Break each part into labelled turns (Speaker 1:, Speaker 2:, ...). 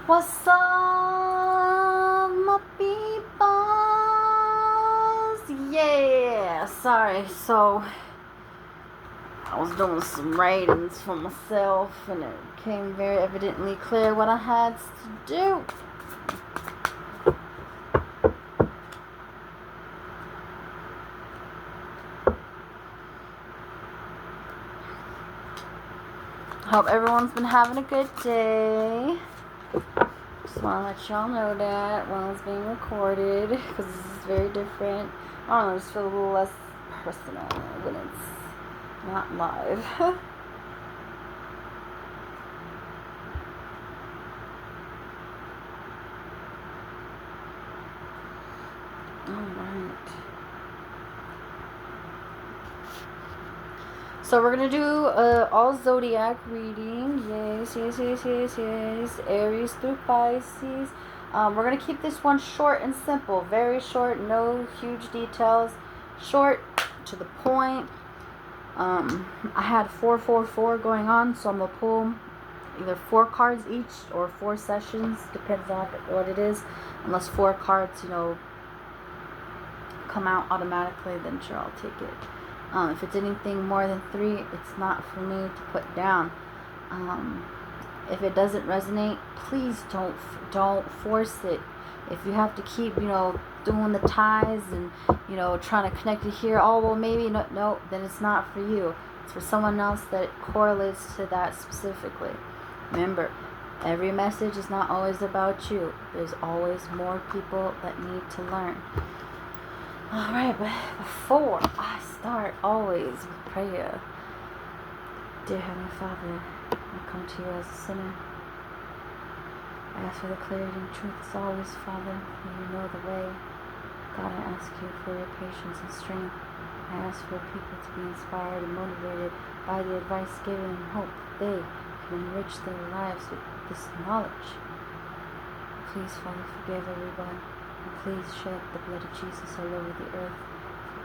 Speaker 1: What's up, my peoples? Yeah, sorry. So, I was doing some writings for myself, and it became very evidently clear what I had to do. Hope everyone's been having a good day. Just want to let y'all know that while it's being recorded, because this is very different. I don't know, just feel a little less personal when it's not live. Alright. So we're going to do all Zodiac reading. Yes. Aries through Pisces. We're going to keep this one short and simple. Very short, no huge details. Short, to the point. I had 4 going on, so I'm going to pull either 4 cards each or 4 sessions. Depends on what it is. Unless 4 cards, come out automatically, then sure, I'll take it. If it's anything more than 3, it's not for me to put down. If it doesn't resonate, please don't force it. If you have to keep, doing the ties and, trying to connect it here, oh, well, maybe, no, then it's not for you. It's for someone else that correlates to that specifically. Remember, every message is not always about you. There's always more people that need to learn. Alright, but before I start, always with prayer. Dear Heavenly Father, I come to you as a sinner. I ask for the clarity and truth as always, Father, for you know the way. God, I ask you for your patience and strength. I ask for people to be inspired and motivated by the advice given and hope they can enrich their lives with this knowledge. Please, Father, forgive everyone. And please shed the blood of Jesus all over the earth,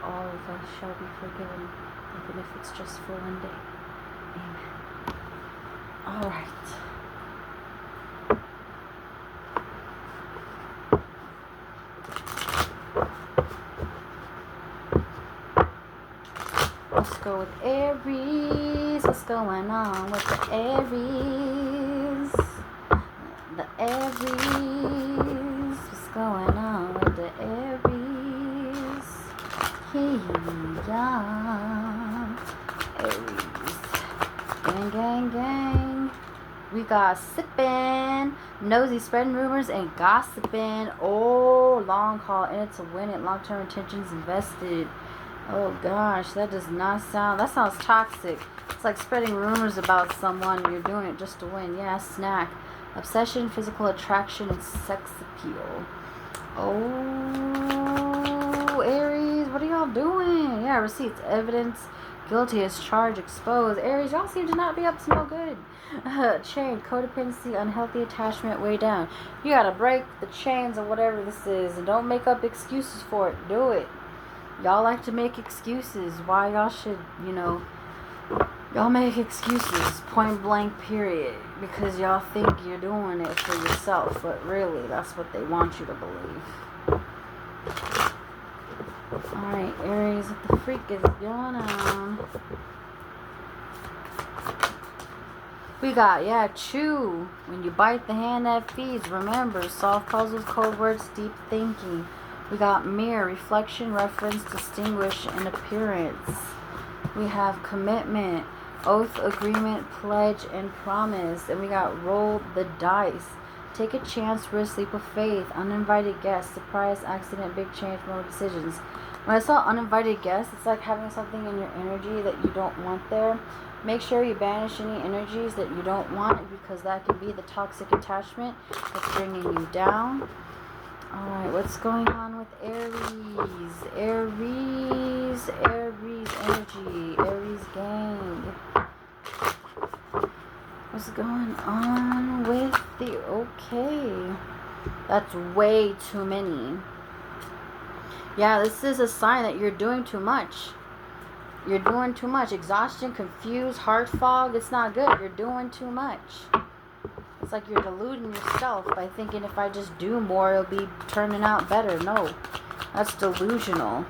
Speaker 1: for all of us shall be forgiven, even if it's just for one day. Amen. Alright. Let's go with Aries. What's going on with the Aries? The Aries. What's going on with the Aries? Aries. Gang. We got sipping, nosy, spreading rumors, and gossiping. Oh, long haul, in it to win it. Long-term intentions invested. Oh gosh, that does not sound, that sounds toxic. It's like spreading rumors about someone and you're doing it just to win. Yeah, snack. Obsession, physical attraction, and sex appeal. Oh, Aries, what are y'all doing? Yeah, receipts, evidence, guilty as charged, exposed. Aries, y'all seem to not be up to no good. Chain, codependency, unhealthy attachment, way down. You gotta break the chains of whatever this is and don't make up excuses for it. Do it. Y'all like to make excuses. Why y'all should, y'all make excuses, point blank, period. Because y'all think you're doing it for yourself. But really, that's what they want you to believe. Alright, Aries, what the freak is going on? We got, chew. When you bite the hand that feeds, remember, solve puzzles, code words, deep thinking. We got mirror, reflection, reference, distinguish, and appearance. We have commitment, oath, agreement, pledge, and promise. And we got roll the dice. Take a chance, risk, leap of faith, uninvited guest, surprise, accident, big change, more decisions. When I saw uninvited guest, it's like having something in your energy that you don't want there. Make sure you banish any energies that you don't want, because that can be the toxic attachment that's bringing you down. Alright, what's going on with Aries? Aries energy. Aries gang. What's going on with the... Okay. That's way too many. Yeah, this is a sign that you're doing too much. You're doing too much. Exhaustion, confused, heart fog. It's not good. You're doing too much. It's like you're deluding yourself by thinking if I just do more, it'll be turning out better. No, that's delusional.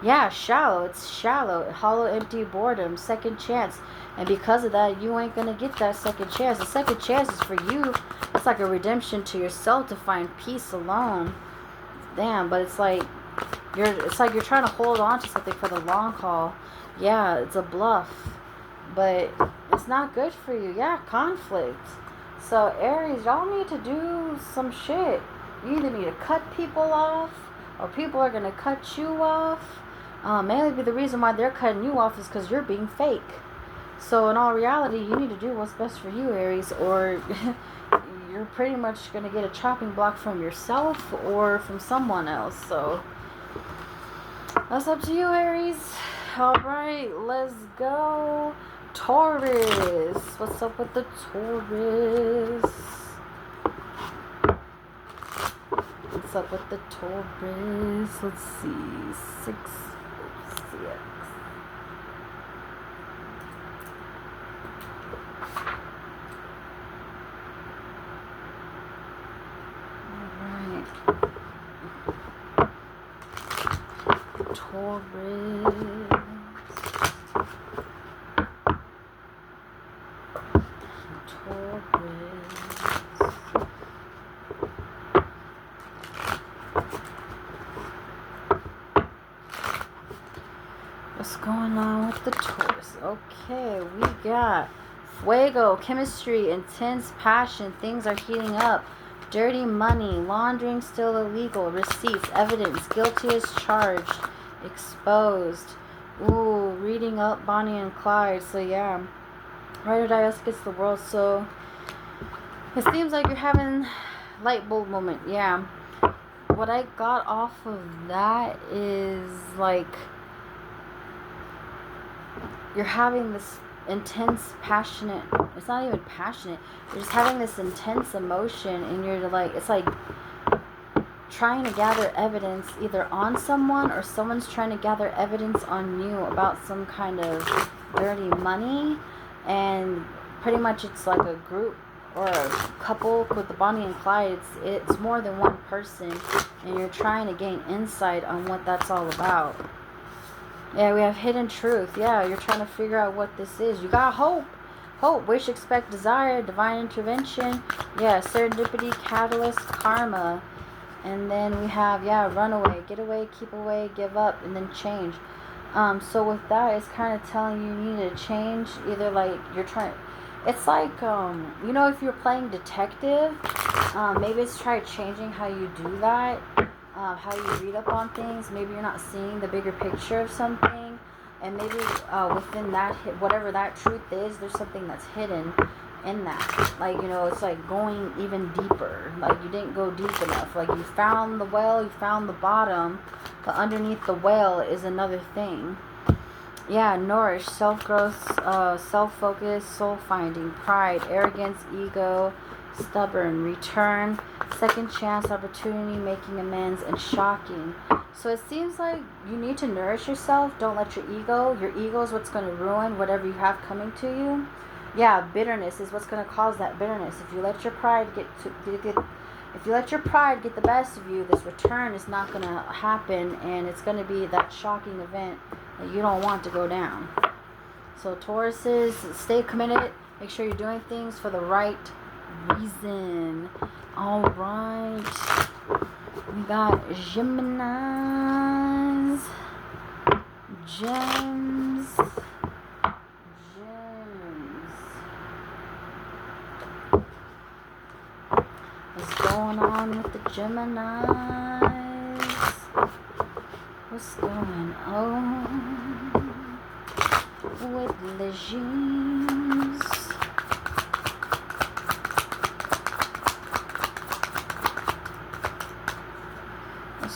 Speaker 1: Yeah, shallow. It's shallow. Hollow, empty boredom. Second chance. And because of that, you ain't going to get that second chance. The second chance is for you. It's like a redemption to yourself to find peace alone. Damn, but it's like you're trying to hold on to something for the long haul. Yeah, it's a bluff. But it's not good for you. Yeah, conflict. So Aries, y'all need to do some shit. You either need to cut people off, or people are going to cut you off. Mainly the reason why they're cutting you off is because you're being fake. So in all reality, you need to do what's best for you, Aries, or you're pretty much going to get a chopping block from yourself or from someone else. So that's up to you, Aries. Alright, let's go. Taurus. What's up with the Taurus? What's up with the Taurus? Let's see. 6. CX. Alright. Taurus. What's going on with the Taurus? Okay, we got fuego, chemistry, intense passion. Things are heating up. Dirty money, laundering still illegal. Receipts, evidence, guilty as charged. Exposed. Ooh, reading up Bonnie and Clyde. So yeah, ride or die else against the world. So it seems like you're having light bulb moment. Yeah. What I got off of that is like you're having this intense, passionate, it's not even passionate, you're just having this intense emotion, and you're like, it's like trying to gather evidence either on someone, or someone's trying to gather evidence on you about some kind of dirty money. And pretty much it's like a group or a couple with the Bonnie and Clyde. It's more than one person, and you're trying to gain insight on what that's all about. Yeah, we have hidden truth. Yeah, you're trying to figure out what this is. You got hope. Hope, wish, expect, desire, divine intervention. Yeah, serendipity, catalyst, karma. And then we have, yeah, run away, get away, keep away, give up, and then change. So with that, it's kind of telling you need to change. Either like you're trying, it's like, you know, if you're playing detective, maybe it's try changing how you do that. How you read up on things. Maybe you're not seeing the bigger picture of something, and maybe within that, whatever that truth is, there's something that's hidden in that. Like, you know, it's like going even deeper. Like, you didn't go deep enough. Like, you found the well, you found the bottom, but underneath the well is another thing. Yeah, nourish, self-growth, self-focus, soul-finding, pride, arrogance, ego, stubborn, return, second chance, opportunity, making amends, and shocking. So it seems like you need to nourish yourself. Don't let your ego is what's going to ruin whatever you have coming to you. Yeah, bitterness is what's going to cause that bitterness. If you let your pride get the best of you, this return is not going to happen, and it's going to be that shocking event that you don't want to go down. So Tauruses, stay committed. Make sure you're doing things for the right reason. All right, we got Geminis, gems. What's going on with the Geminis? What's going on with the gems?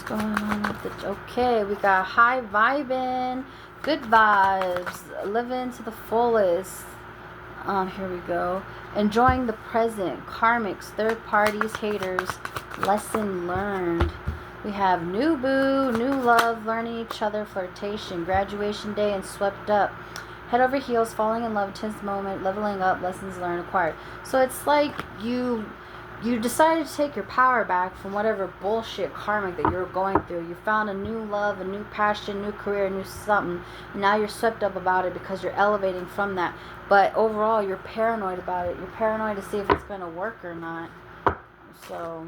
Speaker 1: Going on with the, okay, we got high vibing, good vibes, living to the fullest. Here we go. Enjoying the present, karmics, third parties, haters, lesson learned. We have new boo, new love, learning each other, flirtation, graduation day, and swept up. Head over heels, falling in love, tense moment, leveling up, lessons learned, acquired. So it's like you decided to take your power back from whatever bullshit karmic that you're going through. You found a new love, a new passion, new career, new something. And now you're swept up about it because you're elevating from that. But overall, you're paranoid about it. You're paranoid to see if it's going to work or not. So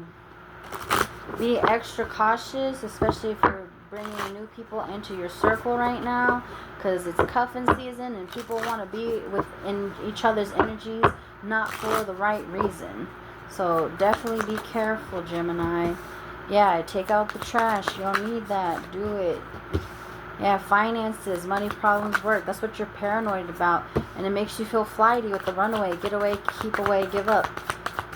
Speaker 1: be extra cautious, especially if you're bringing new people into your circle right now, because it's cuffing season and people want to be within each other's energies, not for the right reason. So definitely be careful, Gemini. Yeah, take out the trash. You don't need that. Do it. Yeah, finances, money problems, work. That's what you're paranoid about. And it makes you feel flighty with the runaway. Get away, keep away, give up.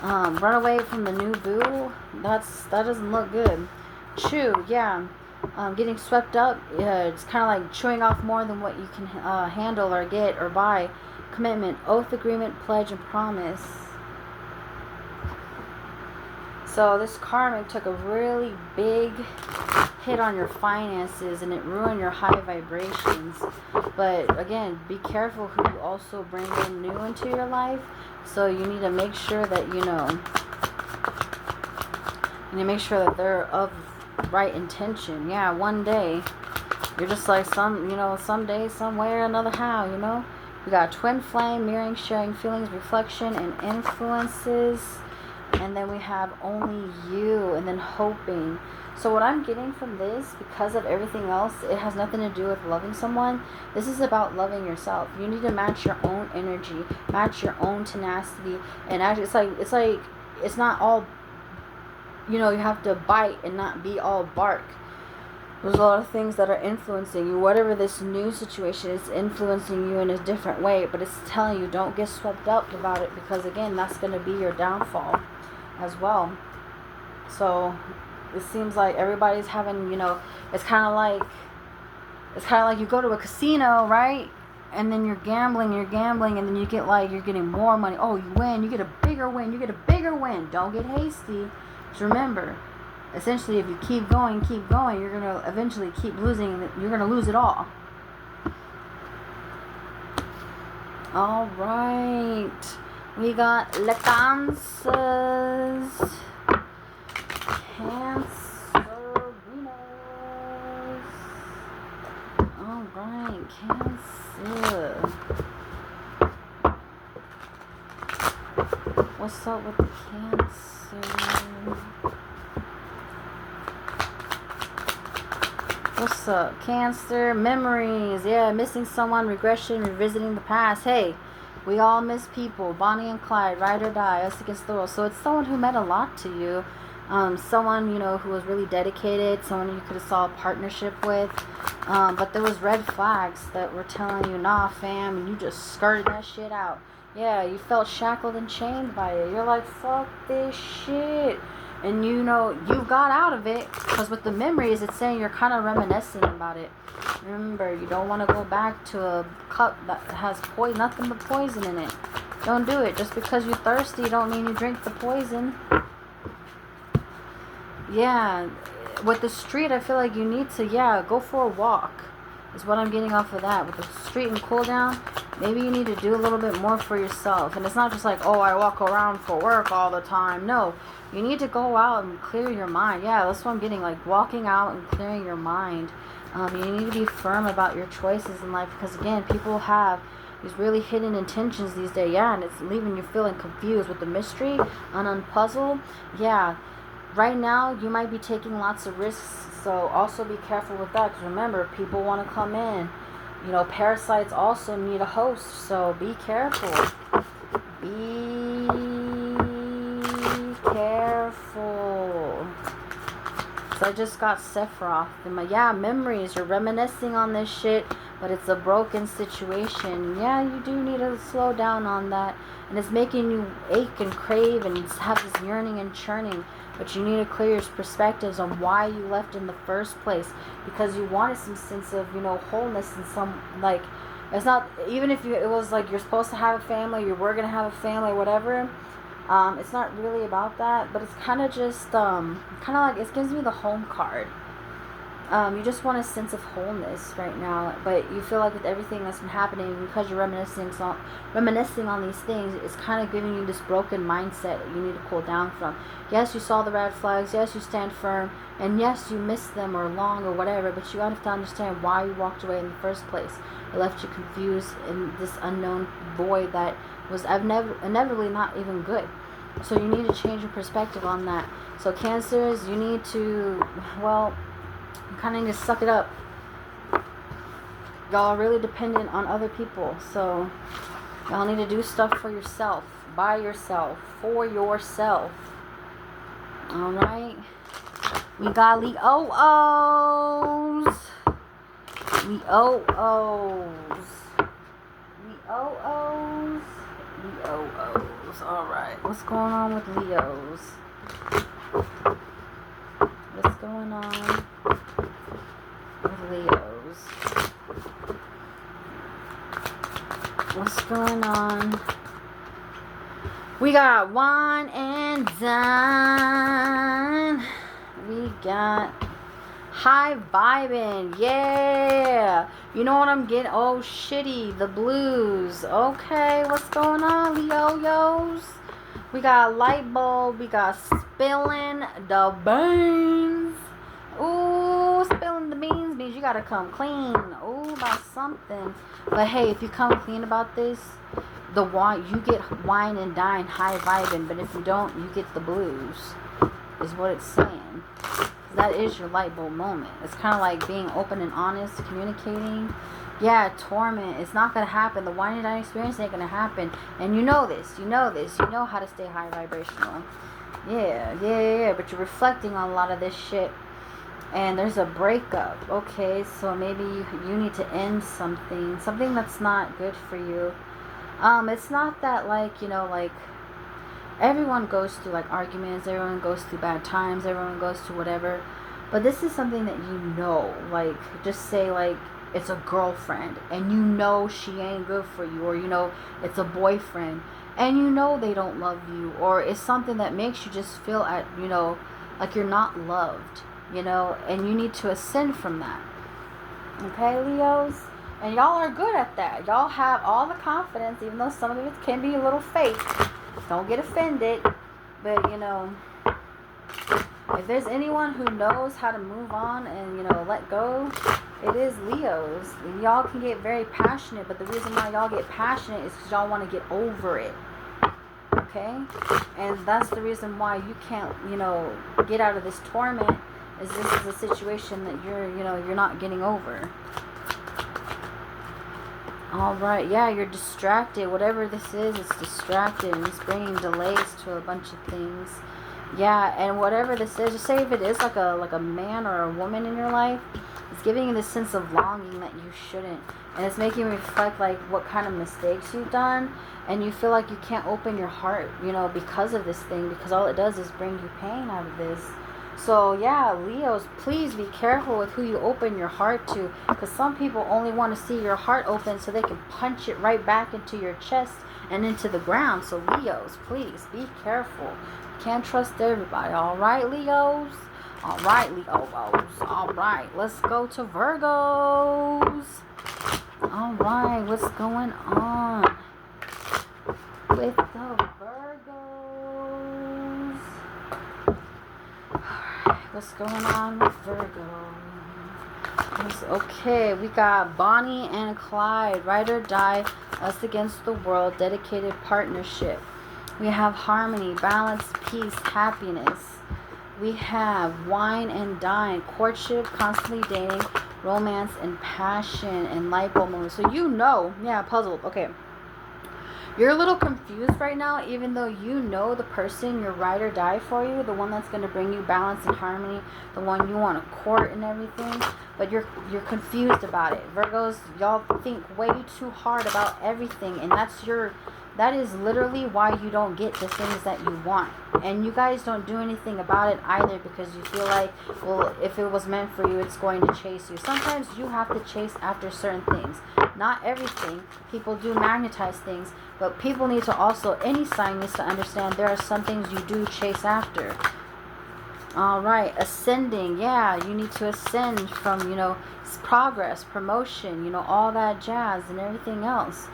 Speaker 1: Run away from the new boo. That doesn't look good. Chew, yeah. Getting swept up. Yeah, it's kind of like chewing off more than what you can handle or get or buy. Commitment, oath, agreement, pledge, and promise. So this karmic took a really big hit on your finances and it ruined your high vibrations. But again, be careful who you also bring in new into your life. So you need to make sure that you make sure that they're of right intention. Yeah, one day you're just like someday, some way or another, how. We got twin flame, mirroring, sharing feelings, reflection, and influences. And then we have only you, and then hoping. So what I'm getting from this, because of everything else, it has nothing to do with loving someone. This is about loving yourself. You need to match your own energy, match your own tenacity, and actually, it's not all. You have to bite and not be all bark. There's a lot of things that are influencing you. Whatever this new situation is influencing you in a different way, but it's telling you don't get swept up about it, because again, that's going to be your downfall as well. So it seems like everybody's having, it's kind of like you go to a casino, right? And then you're gambling, and then you get you're getting more money. Oh, you win, you get a bigger win. Don't get hasty. Just remember, essentially, if you keep going, you're going to eventually keep losing. You're going to lose it all. All right. We got Cancers. All right, Cancer. What's up with the Cancer? What's up, Cancer? Memories. Yeah, missing someone, regression, revisiting the past. Hey, we all miss people. Bonnie and Clyde, ride or die, us against the world. So it's someone who meant a lot to you. Someone, who was really dedicated. Someone you could have saw a partnership with. But there was red flags that were telling you, nah, fam, and you just skirted that shit out. Yeah, you felt shackled and chained by it. You're like, fuck this shit. And you got out of it, because with the memories, it's saying you're kind of reminiscing about it. Remember, you don't want to go back to a cup that has nothing but poison in it. Don't do it. Just because you're thirsty, don't mean you drink the poison. Yeah, with the street, I feel like you need to, go for a walk. Is what I'm getting off of that. With the street and cool down, maybe you need to do a little bit more for yourself. And it's not just like, I walk around for work all the time. No, you need to go out and clear your mind. Yeah, that's what I'm getting, like walking out and clearing your mind. You need to be firm about your choices in life, because again, people have these really hidden intentions these days. Yeah, and it's leaving you feeling confused with the mystery and unpuzzled. Yeah, right now you might be taking lots of risks. So also be careful with that, because remember, people want to come in. Parasites also need a host, so be careful. Be careful. So I just got Sephiroth. Memories. You're reminiscing on this shit, but it's a broken situation. Yeah, you do need to slow down on that. And it's making you ache and crave and have this yearning and churning. But you need to clear your perspectives on why you left in the first place, because you wanted some sense of, wholeness and some, it's not, even if it was like you're supposed to have a family, you were going to have a family, whatever, it's not really about that, but it's kind of just, it gives me the home card. You just want a sense of wholeness right now, but you feel like with everything that's been happening, because you're reminiscing on these things, it's kind of giving you this broken mindset that you need to cool down from. Yes, you saw the red flags. Yes, you stand firm, and yes, you missed them or long or whatever. But you have to understand why you walked away in the first place. It left you confused in this unknown void that was inevitably not even good. So you need to change your perspective on that. So Cancers, you need to, well, you kind of need to suck it up. Y'all are really dependent on other people. So y'all need to do stuff for yourself, by yourself, for yourself. Alright. We got Leos. Leos. Alright. What's going on with Leos? What's going on with Leos? What's going on? We got wine and dine. We got high vibing. Yeah. You know what I'm getting? Oh, shitty. The blues. Okay. What's going on, Leos? We got light bulb. We got spilling the beans. Ooh, spilling the beans means you gotta come clean. Ooh, about something. But hey, if you come clean about this, the wine, you get wine and dine, high vibing. But if you don't, you get the blues. Is what it's saying. That is your light bulb moment. It's kind of like being open and honest, communicating. Yeah, torment. It's not going to happen. The wine and dine experience ain't going to happen. And you know this. You know this. You know how to stay high vibrational. Yeah. But you're reflecting on a lot of this shit. And there's a breakup. Okay, so maybe you need to end something. Something that's not good for you. It's not that like, like everyone goes through like arguments. Everyone goes through bad times. Everyone goes through whatever. But this is something that like, just say like, it's a girlfriend and she ain't good for you, or it's a boyfriend and they don't love you, or it's something that makes you just feel like you're not loved, and you need to ascend from that. Okay, Leos? And y'all are good at that. Y'all have all the confidence, even though some of it can be a little fake. Don't get offended, but if there's anyone who knows how to move on and let go, it is Leos. Y'all can get very passionate, but the reason why y'all get passionate is because y'all want to get over it. Okay? And that's the reason why you can't, get out of this torment, is this is a situation that you're not getting over. Alright, yeah, you're distracted. Whatever this is, it's distracted and it's bringing delays to a bunch of things. Yeah, and whatever this is, just say if it is like a man or a woman in your life, it's giving you this sense of longing that you shouldn't. And it's making you reflect like what kind of mistakes you've done, and you feel like you can't open your heart, because of this thing, because all it does is bring you pain out of this. So yeah, Leos, please be careful with who you open your heart to, because some people only want to see your heart open so they can punch it right back into your chest and into the ground. So Leos, please be careful. Can't trust everybody. Alright, Leos? Alright, Leos. Alright, let's go to Virgos. Alright, what's going on with the Virgos? Alright, what's going on with Virgos? Okay, we got Bonnie and Clyde. Ride or die, us against the world. Dedicated partnership. We have harmony, balance, peace, happiness. We have wine and dine, courtship, constantly dating, romance, and passion, and light bulb moments. So yeah, puzzled. Okay. You're a little confused right now, even though the person, your ride or die for you, the one that's going to bring you balance and harmony, the one you want to court and everything, but you're confused about it. Virgos, y'all think way too hard about everything, and that is literally why you don't get the things that you want. And you guys don't do anything about it either, because you feel like, well, if it was meant for you, it's going to chase you. Sometimes you have to chase after certain things. Not everything. People do magnetize things, but people need to also, any sign needs to understand there are some things you do chase after. All right, ascending. Yeah, you need to ascend from, progress, promotion, all that jazz and everything else.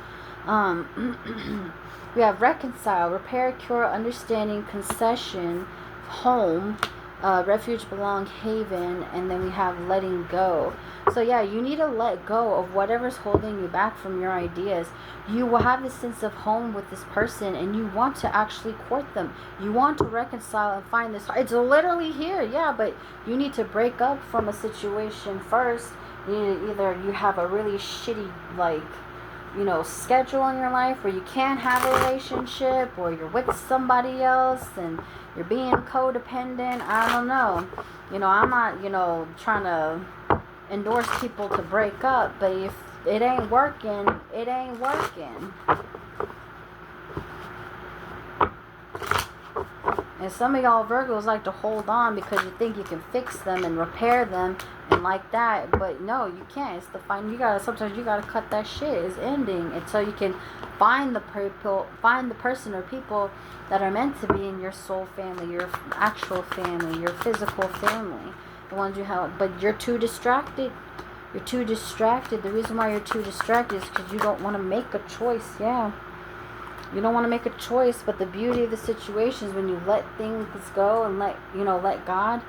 Speaker 1: We have reconcile, repair, cure, understanding, concession, home, refuge, belong, haven, and then we have letting go. So yeah, you need to let go of whatever's holding you back from your ideas. You will have this sense of home with this person, and you want to actually court them. You want to reconcile and find this. It's literally here, yeah, but you need to break up from a situation first. Either you have a really shitty, like, schedule in your life where you can't have a relationship, or you're with somebody else and you're being codependent. I don't know. I'm not, trying to endorse people to break up, but if it ain't working, it ain't working. And some of y'all Virgos like to hold on because you think you can fix them and repair them and like that, but no, you can't. It's the fine. Sometimes you gotta cut that shit. It's ending until you can find the person or people that are meant to be in your soul family, your actual family, your physical family, the ones you have. But you're too distracted. You're too distracted. The reason why you're too distracted is because you don't want to make a choice. Yeah. You don't want to make a choice, but the beauty of the situation is when you let things go and let God.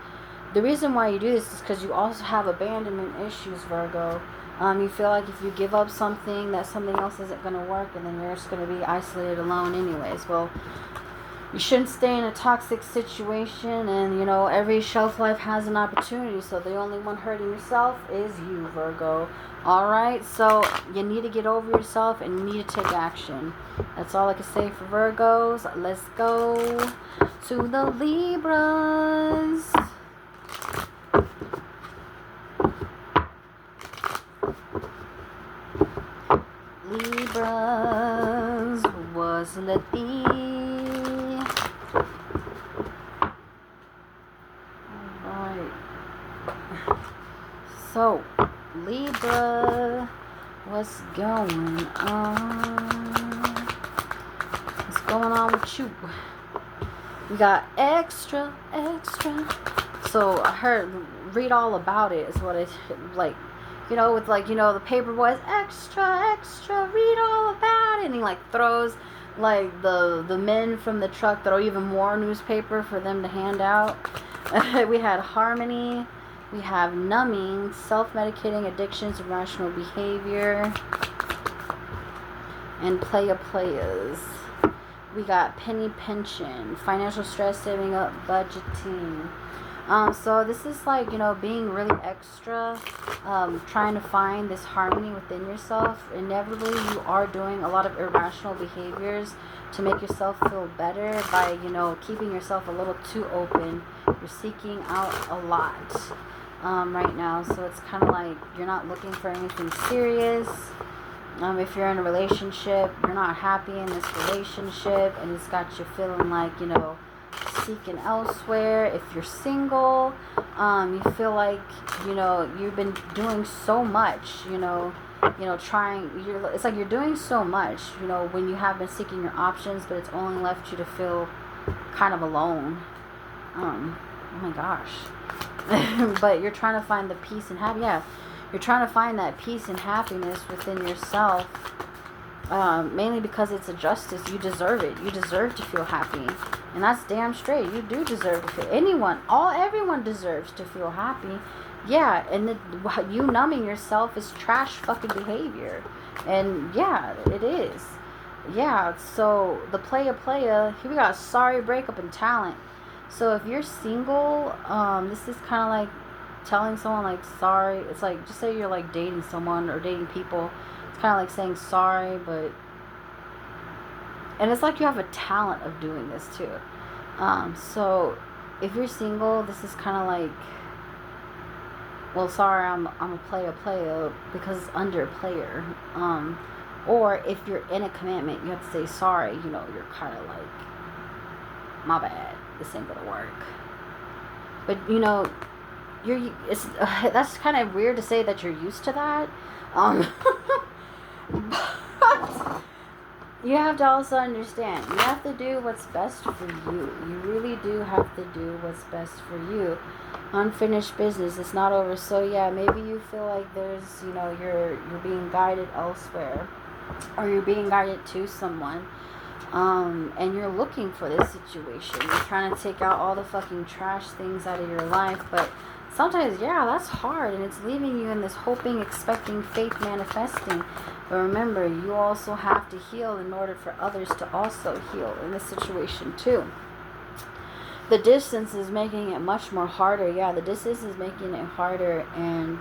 Speaker 1: The reason why you do this is because you also have abandonment issues, Virgo. You feel like if you give up something, that something else isn't going to work, and then you're just going to be isolated alone anyways. Well, you shouldn't stay in a toxic situation, and every shelf life has an opportunity, so the only one hurting yourself is you, Virgo. Alright, so you need to get over yourself and you need to take action. That's all I can say for Virgos. Let's go to the Libras. Libras, was let be. Alright. So, Libra, what's going on? What's going on with you? We got extra. So I heard, read all about it is what it like. With the paper boys, extra, read all about it. And he throws the men from the truck throw even more newspaper for them to hand out. We had harmony. We have numbing, self-medicating, addictions, irrational behavior, and playas. We got penny pension, financial stress, saving up, budgeting. So this is being really extra, trying to find this harmony within yourself. Inevitably, you are doing a lot of irrational behaviors to make yourself feel better by, keeping yourself a little too open. You're seeking out a lot right now. So it's kind of like you're not looking for anything serious. If you're in a relationship, you're not happy in this relationship, and it's got you feeling like, seeking elsewhere. If you're single, you feel like you've been doing so much, it's like you're doing so much when you have been seeking your options, but it's only left you to feel kind of alone. Oh my gosh. But you're trying to find the peace and happiness. You're trying to find that peace and happiness within yourself. Mainly because it's a justice. You deserve it. You deserve to feel happy. And that's damn straight. You do deserve to feel. Everyone deserves to feel happy. Yeah, and you numbing yourself is trash fucking behavior. And yeah, it is. Yeah, so the playa, here we got sorry, breakup, and talent. So if you're single, this is kind of like telling someone sorry. It's like, just say you're dating someone or dating people. Kind of like saying sorry, and it's like you have a talent of doing this too. So if you're single, this is kind of like, well, sorry, I'm a playa because it's under player. Or if you're in a commitment, you have to say sorry. You're kind of like, my bad, this ain't gonna work. But that's kind of weird to say that you're used to that. you have to also understand, you have to do what's best for you. You really do have to do what's best for you. Unfinished business, it's not over. So yeah, maybe you feel like there's, you're being guided elsewhere, or you're being guided to someone, and you're looking for this situation. You're trying to take out all the fucking trash things out of your life, but sometimes, yeah, that's hard, and it's leaving you in this hoping, expecting, faith, manifesting. But remember, you also have to heal in order for others to also heal in this situation too. The distance is making it much more harder. Yeah, the distance is making it harder, and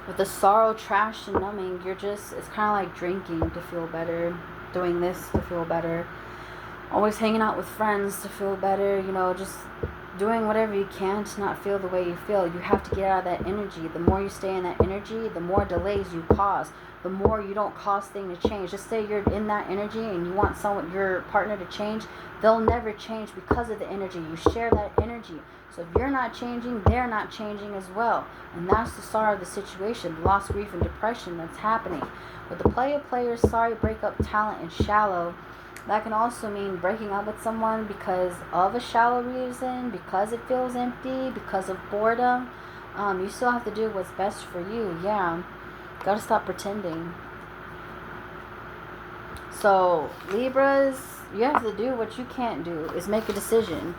Speaker 1: with the sorrow, trash, and numbing, it's kind of like drinking to feel better, doing this to feel better, always hanging out with friends to feel better, just doing whatever you can to not feel the way you feel. You have to get out of that energy. The more you stay in that energy, the more delays you cause. The more you don't cause things to change. Just say you're in that energy and you want your partner to change, they'll never change because of the energy. You share that energy. So if you're not changing, they're not changing as well. And that's the sorrow of the situation, the loss, grief, and depression that's happening. With the player, sorry, breakup, talent, and shallow, that can also mean breaking up with someone because of a shallow reason, because it feels empty, because of boredom. You still have to do what's best for you. Yeah. Gotta stop pretending. So, Libras, you have to do what you can't do, is make a decision.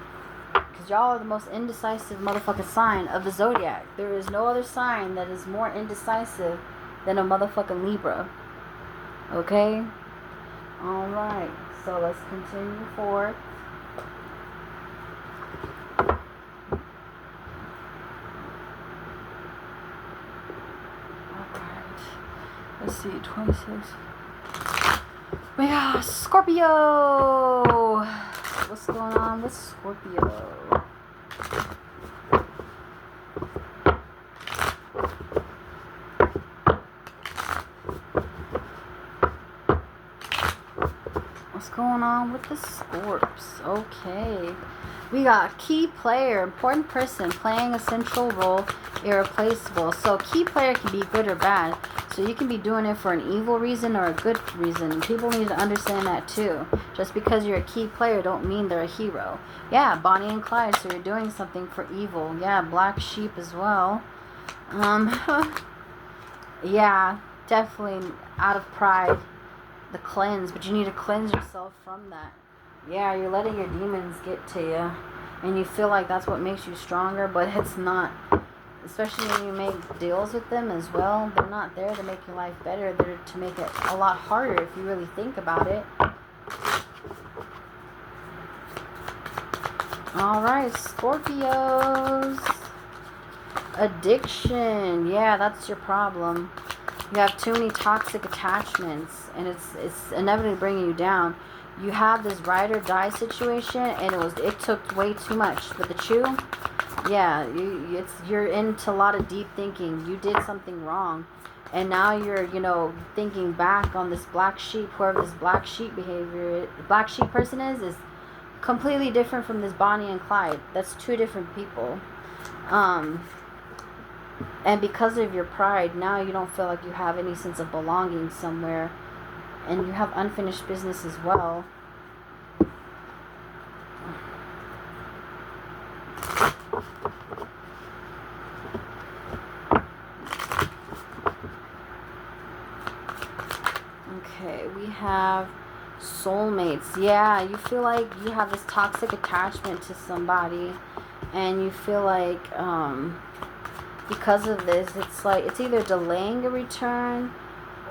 Speaker 1: Because y'all are the most indecisive motherfucking sign of the Zodiac. There is no other sign that is more indecisive than a motherfucking Libra. Okay? Alright. So let's continue forward. Alright. Let's see, 26. We got Scorpio. What's going on with Scorpio? What's going on with the Scorps? Okay. We got key player, important person, playing a central role, irreplaceable. So key player can be good or bad. So you can be doing it for an evil reason or a good reason. People need to understand that too. Just because you're a key player don't mean they're a hero. Yeah, Bonnie and Clyde, so you're doing something for evil. Yeah, black sheep as well. Yeah, definitely out of pride. The cleanse, but you need to cleanse yourself from that. Yeah, you're letting your demons get to you, and you feel like that's what makes you stronger, but it's not. Especially when you make deals with them as well, they're not there to make your life better. They're to make it a lot harder if you really think about it. Alright, Scorpios. Addiction. Yeah, that's your problem. You have too many toxic attachments, and it's inevitably bringing you down. You have this ride or die situation, and it took way too much. But the chew, yeah, you're into a lot of deep thinking. You did something wrong, and now you're thinking back on this black sheep. Whoever this black sheep person is completely different from this Bonnie and Clyde. That's two different people. And because of your pride, now you don't feel like you have any sense of belonging somewhere. And you have unfinished business as well. Okay, we have soulmates. Yeah, you feel like you have this toxic attachment to somebody. And you feel like, because of this, it's either delaying a return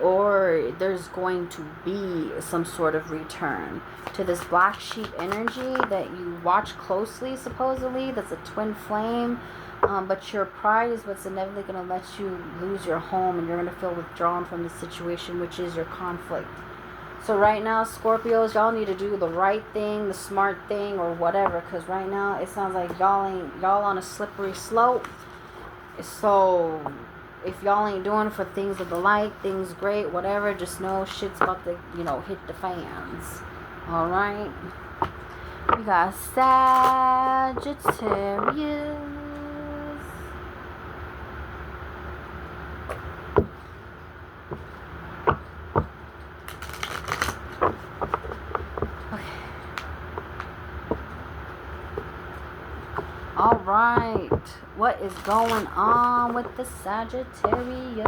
Speaker 1: or there's going to be some sort of return to this black sheep energy that you watch closely, supposedly. That's a twin flame. But your pride is what's inevitably going to let you lose your home, and you're going to feel withdrawn from the situation, which is your conflict. So right now, Scorpios, y'all need to do the right thing, the smart thing, or whatever. Because right now, it sounds like y'all on a slippery slope. So if y'all ain't doing for things of the light, things great, whatever, just know shit's about to, hit the fans. Alright? We got Sagittarius. All right. What is going on with the Sagittarius?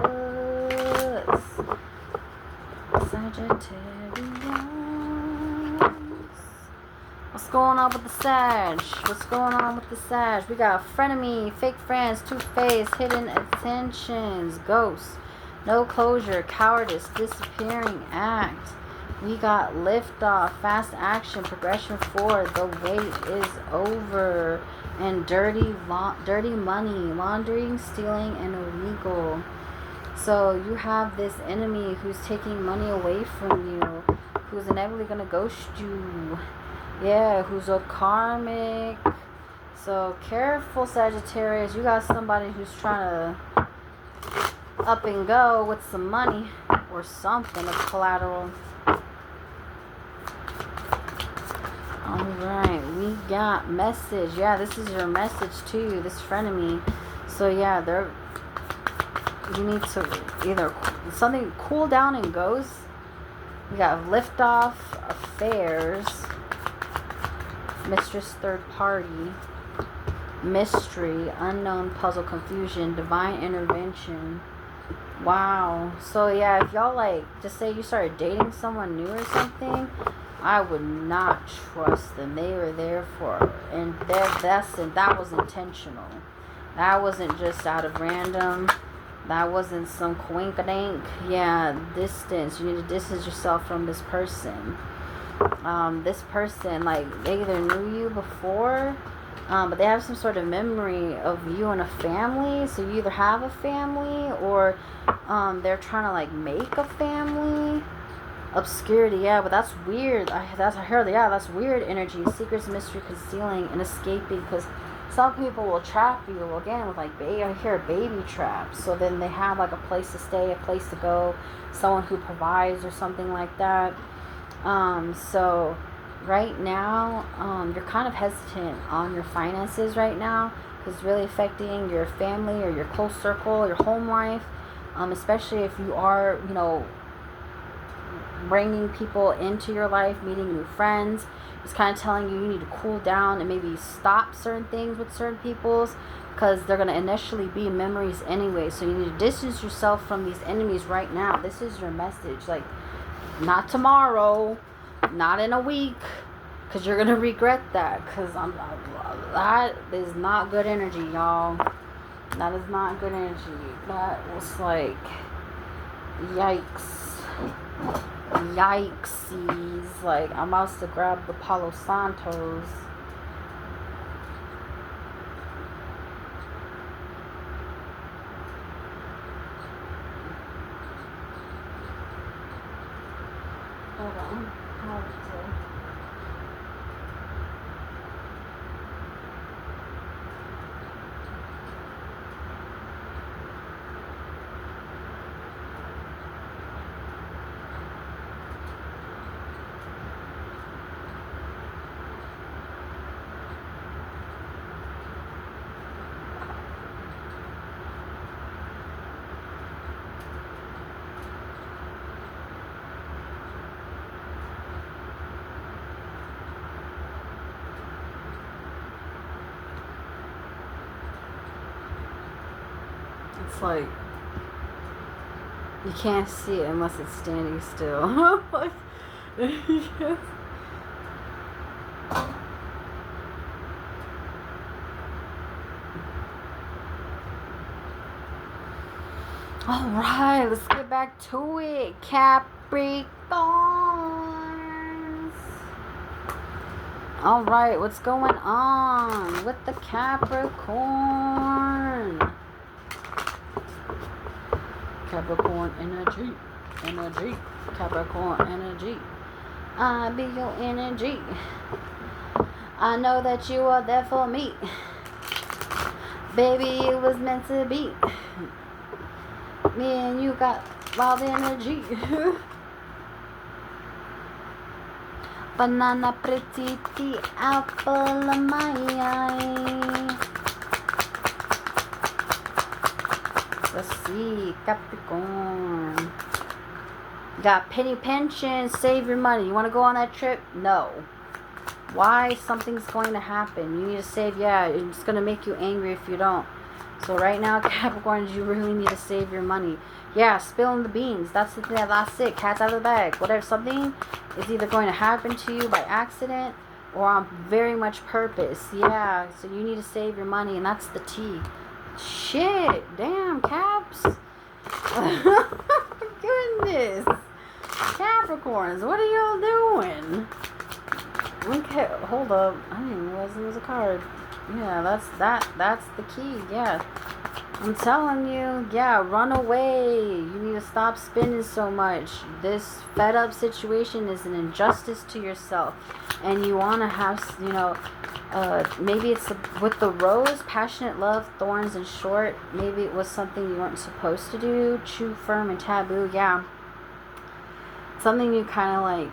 Speaker 1: What's going on with the Sag? What's going on with the Sag? We got frenemy, fake friends, two-faced, hidden attentions, ghosts, no closure, cowardice, disappearing act. We got liftoff, fast action, progression forward, the wait is over, and dirty money, laundering, stealing, and illegal. So you have this enemy who's taking money away from you, who's inevitably going to ghost you. Yeah, who's a karmic. So careful, Sagittarius. You got somebody who's trying to up and go with some money or something of collateral. Alright, we got message. Yeah, this is your message too, this frenemy. So yeah, you need to either something cool down and goes. We got liftoff, affairs, mistress, third party, mystery, unknown, puzzle, confusion, divine intervention. Wow. So yeah, if y'all like, just say you started dating someone new or something, I would not trust them. They were there for, and that was intentional. That wasn't just out of random. That wasn't some coinkadink. Yeah, distance. You need to distance yourself from this person. This person, like, they either knew you before, but they have some sort of memory of you and a family. So you either have a family or they're trying to like make a family. Obscurity, yeah, but that's weird. I heard, yeah, that's weird energy. Secrets, mystery, concealing, and escaping. Because some people will trap you again with like I hear baby traps. So then they have like a place to stay, a place to go, someone who provides or something like that. So right now, you're kind of hesitant on your finances right now, because it's really affecting your family or your close circle, your home life. Especially if you are, bringing people into your life, meeting new friends. It's kind of telling you need to cool down and maybe stop certain things with certain peoples, because they're going to initially be memories anyway. So you need to distance yourself from these enemies right now. This is your message. Like, not tomorrow, not in a week, because you're going to regret that. Because that is not good energy, y'all. That is not good energy. That was like, yikes. Yikesies. Like, I'm about to grab the Palo Santos. Hold on. It's like, you can't see it unless it's standing still. Like, alright, let's get back to it. Capricorns. Alright, what's going on with the Capricorn? Capricorn energy. Capricorn energy. I be your energy. I know that you are there for me. Baby, it was meant to be. Me and you got wild energy. Banana pretty tea, apple of my eye. Let's see, Capricorn. Got penny pension, save your money. You want to go on that trip? No. Why? Something's going to happen. You need to save. Yeah, it's going to make you angry if you don't. So right now, Capricorns, you really need to save your money. Yeah, spilling the beans. That's the thing. That's it. Cat's out of the bag. Whatever. Something is either going to happen to you by accident or on very much purpose. Yeah, so you need to save your money, and that's the tea. Shit. Damn, Caps. Goodness. Capricorns, what are y'all doing? Okay, hold up. I didn't even realize there was a card. Yeah, that's the key. Yeah. I'm telling you, yeah, run away. You need to stop spending so much. This fed up situation is an injustice to yourself. And you want to have, you know, maybe it's with the rose, passionate love, thorns, and short. Maybe it was something you weren't supposed to do. True, firm, and taboo. Yeah. Something you kind of like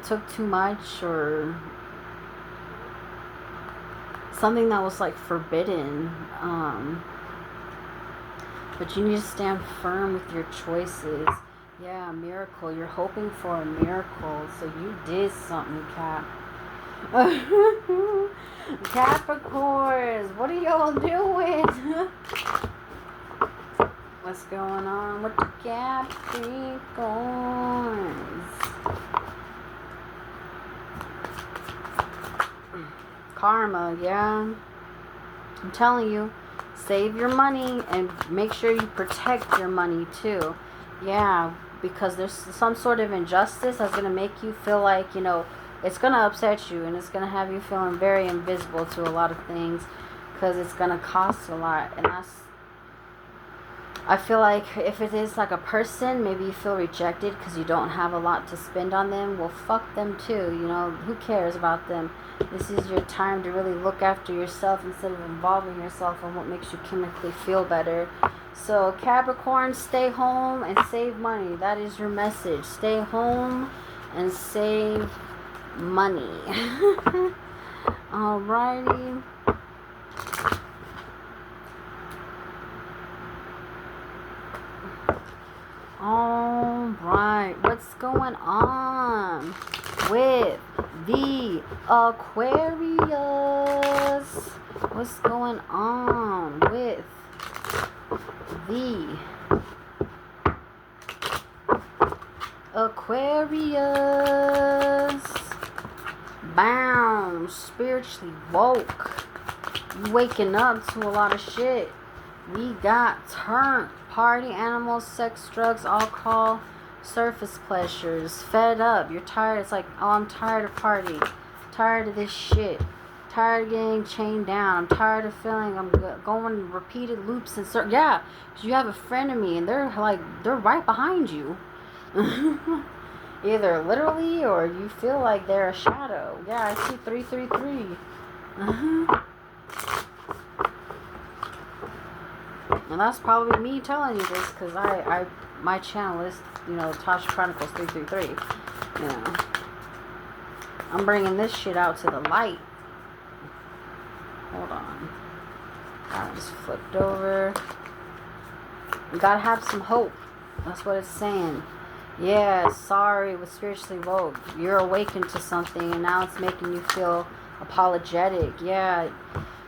Speaker 1: took too much, or something that was like forbidden. But you need to stand firm with your choices. Yeah, a miracle. You're hoping for a miracle. So you did something, Cap. Capricorns, what are y'all doing? What's going on with the Capricorns? Karma, yeah. I'm telling you, save your money and make sure you protect your money too. Yeah, because there's some sort of injustice that's going to make you feel like, you know, it's going to upset you, and it's going to have you feeling very invisible to a lot of things, because it's going to cost a lot. And I feel like if it is like a person, maybe you feel rejected because you don't have a lot to spend on them. Well, fuck them too, you know. Who cares about them? This is your time to really look after yourself instead of involving yourself in what makes you chemically feel better. So Capricorn, stay home and save money. That is your message. Stay home and save money. Alrighty. Alright, what's going on with the Aquarius? What's going on with the Aquarius? Bound, spiritually woke. You waking up to a lot of shit. We got turned. Party animals, sex, drugs, alcohol, surface pleasures. Fed up. You're tired. It's like, oh, I'm tired of partying. Tired of this shit. Tired of getting chained down. I'm tired of feeling I'm going repeated loops and circles. Yeah, you have a frenemy and they're right behind you. Either literally or you feel like they're a shadow. Yeah, I see 333. And that's probably me telling you this, because my channel is, you know, Tasha Chronicles 333. You know, I'm bringing this shit out to the light. Hold on. I just flipped over. You gotta have some hope. That's what it's saying. Yeah, sorry, with spiritually woke. You're awakened to something, and now it's making you feel apologetic. Yeah.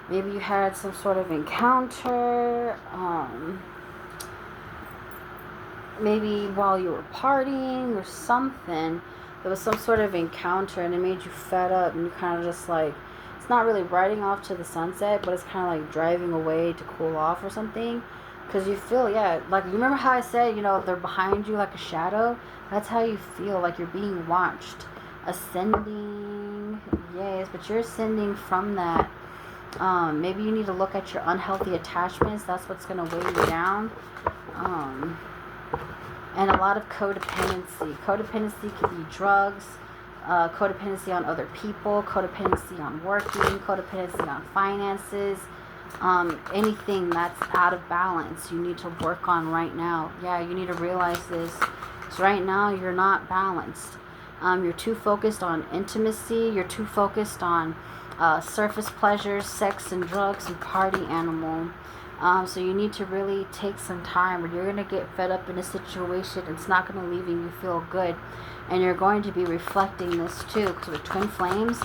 Speaker 1: Maybe you had some sort of encounter, maybe while you were partying or something. There was some sort of encounter and it made you fed up, and you kind of just like, it's not really riding off to the sunset, but it's kind of like driving away to cool off or something. Because you feel, yeah, like, you remember how I said, you know, they're behind you like a shadow? That's how you feel, like you're being watched. Ascending, yes, but you're ascending from that. Maybe you need to look at your unhealthy attachments. That's what's going to weigh you down. And a lot of codependency. Codependency could be drugs, codependency on other people, codependency on working, codependency on finances. Anything that's out of balance, you need to work on right now. Yeah, you need to realize this. So right now, you're not balanced. You're too focused on intimacy. You're too focused on surface pleasures, sex and drugs, and party animal. So you need to really take some time, or you're going to get fed up in a situation. It's not going to leave you feel good. And you're going to be reflecting this too, because with twin flames,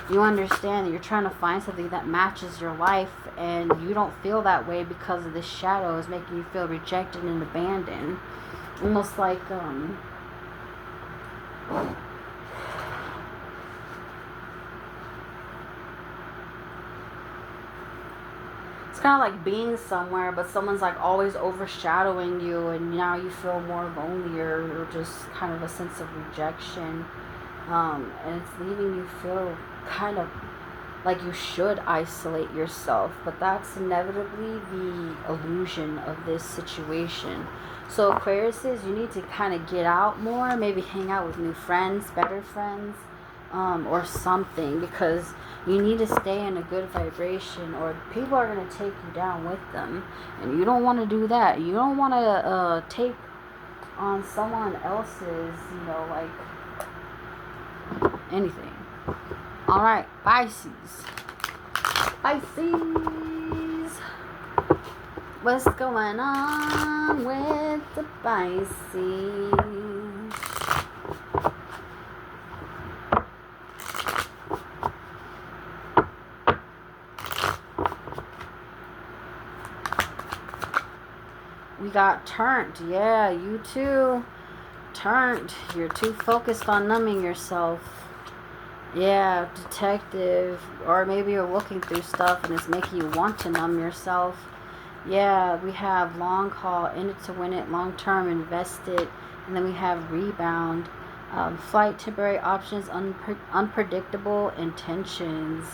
Speaker 1: you understand that you're trying to find something that matches your life, and you don't feel that way because of this shadow is making you feel rejected and abandoned. Almost like, it's kind of like being somewhere, but someone's like always overshadowing you, and now you feel more lonelier, or just kind of a sense of rejection. And it's leaving you feel kind of like you should isolate yourself, but that's inevitably the illusion of this situation. So Aquariuses, you need to kind of get out more, maybe hang out with new friends, better friends, or something, because you need to stay in a good vibration, or people are going to take you down with them, and you don't want to do that. You don't want to take on someone else's, like anything. All right, Pisces. What's going on with the Pisces? We got turned. Yeah, you too. Turned. You're too focused on numbing yourself. Yeah, detective. Or maybe you're looking through stuff and it's making you want to numb yourself. Yeah, we have long haul, in it to win it, long term, invested. And then we have rebound. Flight, temporary options, unpredictable intentions.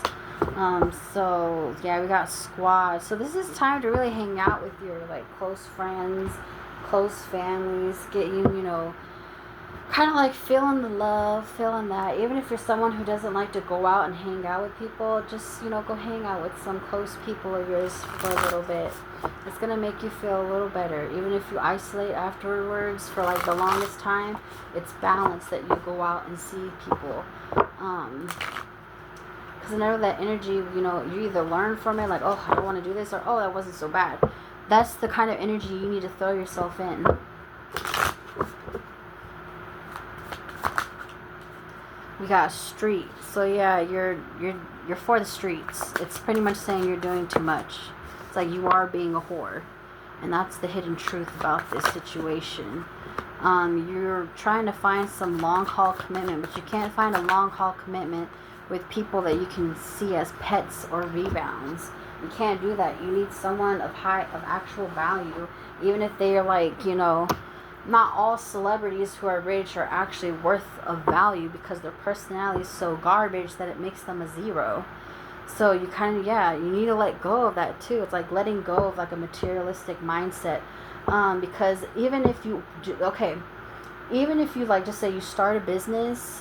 Speaker 1: So yeah, we got squad. So this is time to really hang out with your like close friends, close families, get you, kind of like feeling the love, feeling that. Even if you're someone who doesn't like to go out and hang out with people, just, go hang out with some close people of yours for a little bit. It's going to make you feel a little better. Even if you isolate afterwards for like the longest time, it's balanced that you go out and see people. Because whenever that energy, you either learn from it, like, oh, I don't want to do this, or oh, that wasn't so bad. That's the kind of energy you need to throw yourself in. We got street. So yeah, you're for the streets. It's pretty much saying you're doing too much. It's like you are being a whore. And that's the hidden truth about this situation. You're trying to find some long haul commitment, but you can't find a long haul commitment with people that you can see as pets or rebounds. You can't do that. You need someone of actual value, even if they are like, not all celebrities who are rich are actually worth of value, because their personality is so garbage that it makes them a zero. So you kind of, you need to let go of that too. It's like letting go of like a materialistic mindset. Because even if you like, just say you start a business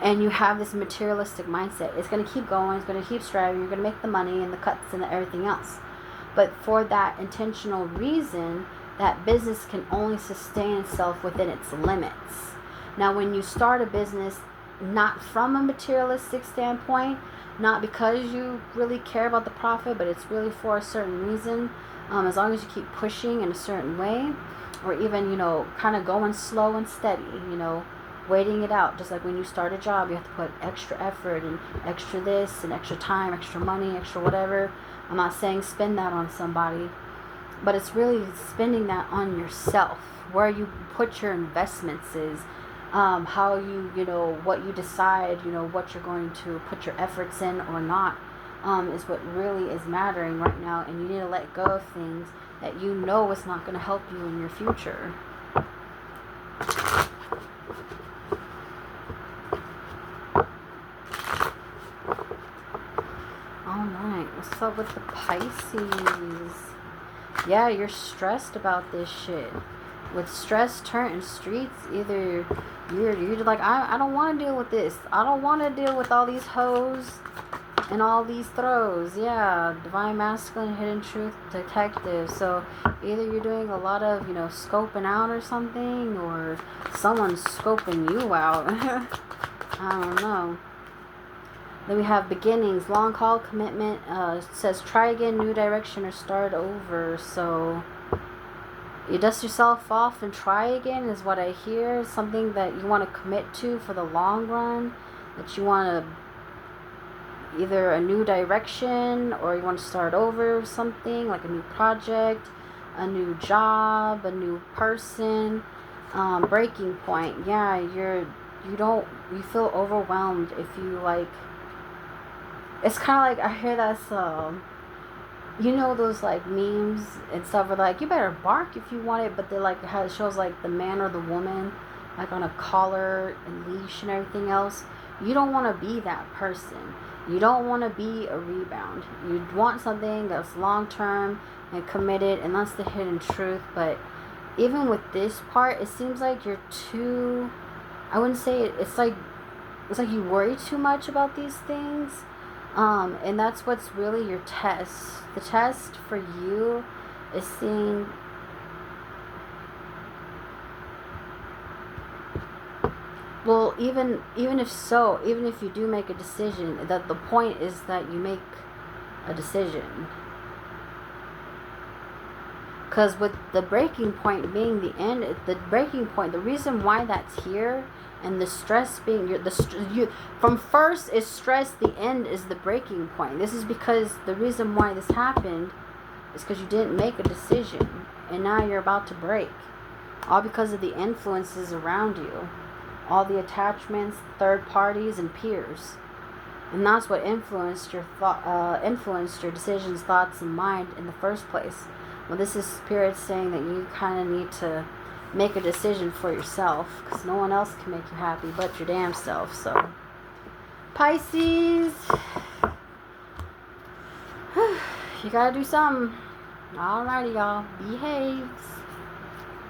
Speaker 1: and you have this materialistic mindset, it's going to keep going, it's going to keep striving, you're going to make the money and the cuts and everything else. But for that intentional reason, that business can only sustain itself within its limits. Now, when you start a business not from a materialistic standpoint, not because you really care about the profit, but it's really for a certain reason, as long as you keep pushing in a certain way, or even, kind of going slow and steady, waiting it out. Just like when you start a job, you have to put extra effort and extra this and extra time, extra money, extra whatever. I'm not saying spend that on somebody, but it's really spending that on yourself. Where you put your investments is how you, what you decide, what you're going to put your efforts in or not, is what really is mattering right now. And you need to let go of things that is not going to help you in your future. Alright, what's up with the Pisces? Yeah, you're stressed about this shit. With stress turning streets, either you're like, I don't want to deal with this. I don't want to deal with all these hoes and all these throws. Yeah, divine masculine, hidden truth, detective. So either you're doing a lot of, scoping out or something, or someone's scoping you out. I don't know. Then we have beginnings, long haul commitment. It says try again, new direction, or start over. So you dust yourself off and try again is what I hear. Something that you want to commit to for the long run. That you want to either a new direction or you want to start over something like a new project, a new job, a new person. Breaking point. Yeah, you feel overwhelmed if you like. It's kind of like I hear that's you know those like memes and stuff where like you better bark if you want it, but they like how it shows like the man or the woman like on a collar and leash and everything else. You don't want to be that person. You don't want to be a rebound. You want something that's long term and committed, and that's the hidden truth. But even with this part, it seems like you're too. I wouldn't say it. It's like you worry too much about these things. And that's what's really your test. The test for you is seeing well, even if you do make a decision, that the point is that you make a decision. Because with the breaking point being the end, the breaking point, the reason why that's here, and the stress being from first is stress, the end is the breaking point. This is because the reason why this happened is because you didn't make a decision, and now you're about to break, all because of the influences around you, all the attachments, third parties, and peers, and that's what influenced your influenced your decisions, thoughts, and mind in the first place. Well, this is Spirit saying that you kind of need to make a decision for yourself, because no one else can make you happy but your damn self. So, Pisces, you gotta do something. Alrighty, y'all. Behave.